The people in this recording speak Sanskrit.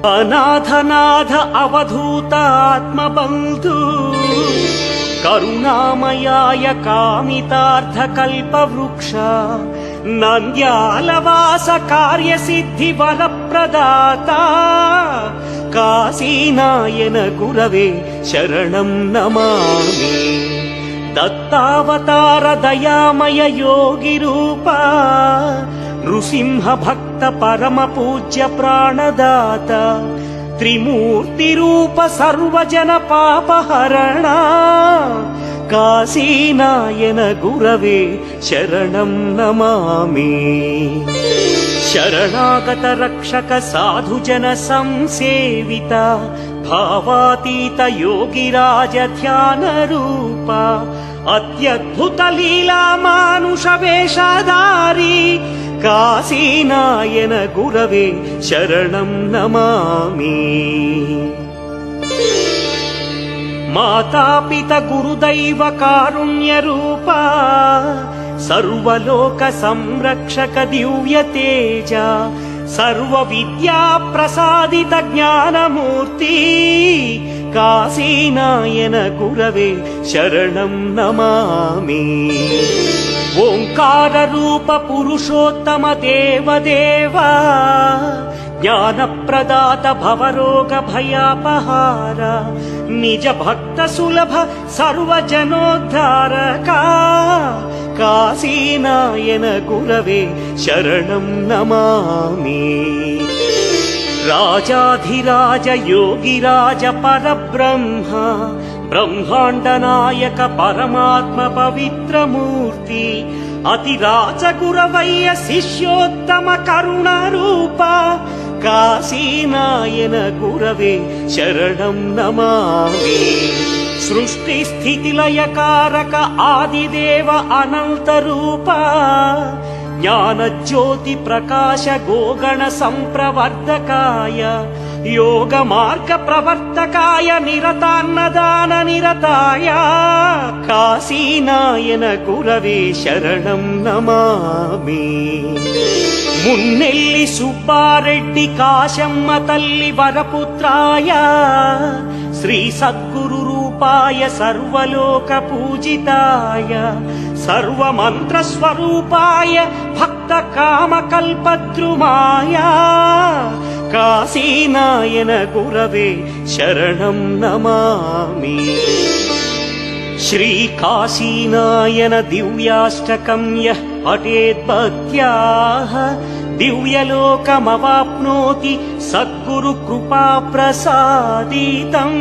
अनाथनाथ अवधूतात्मबन्धु करुणामयाय कामितार्थकल्पवृक्ष नन्द्यालवास कार्यसिद्धिबलप्रदाता काशीनायन गुरवे शरणं नमामि। दत्तावतार दयामय योगिरूपा नृसिंह भक्त परम पूज्य प्राणदाता त्रिमूर्तिरूप सर्वजन पापहरणा काशीनायन गुरवे शरणं नमामि। शरणागत रक्षक साधुजन संसेविता भावातीत योगिराज ध्यान रूपा अत्यद्भुत लीला मानुष वेषधारी काशीनायन गुरवे शरणं नमामि। माता पिता गुरुदैव कारुण्य रूपा सर्वलोक संरक्षक दिव्य तेज सर्व विद्या प्रसादित ज्ञानमूर्ति काशीनायन गुरवे शरणं नमामि। ओंकार रूप पुरुषोत्तम देवदेवा ज्ञान प्रदात भवरोग भयापहार निज भक्त सुलभ सर्वजनोद्धारका काशीनायन गुरवे शरणं नमामि। राजाधिराज योगिराज परब्रह्म ब्रह्मांड नायक परमात्म पवित्र मूर्ति अतिराज गुरवय्य शिष्योत्तम करुण रूपा काशीनायन गुरवे शरणं नमामि। सृष्टि स्थिति लय कारक आदिदेव अनंत रूपा ज्ञान ज्योति प्रकाश गोगण संप्रवर्धकाय योग मार्ग प्रवर्तकाय निरतान्नदान निरताय काशीनायन गुरवे शरणं नमामि। मुन्नेल्लि सुब्बारेड्डी काशम्म तल्लि वरपुत्राय श्री सद्गुरु रूपाय सर्वलोक पूजिताय सर्वमंत्र स्वरूपाय भक्त काम कल्पद्रुमाय काशीनायन गुरवे शरणं नमामि। श्री काशीनायन दिव्याष्टकं यः पठेत् भक्त्या दिव्यलोकमवाप्नोति सद्गुरु कृपा प्रसादितम्।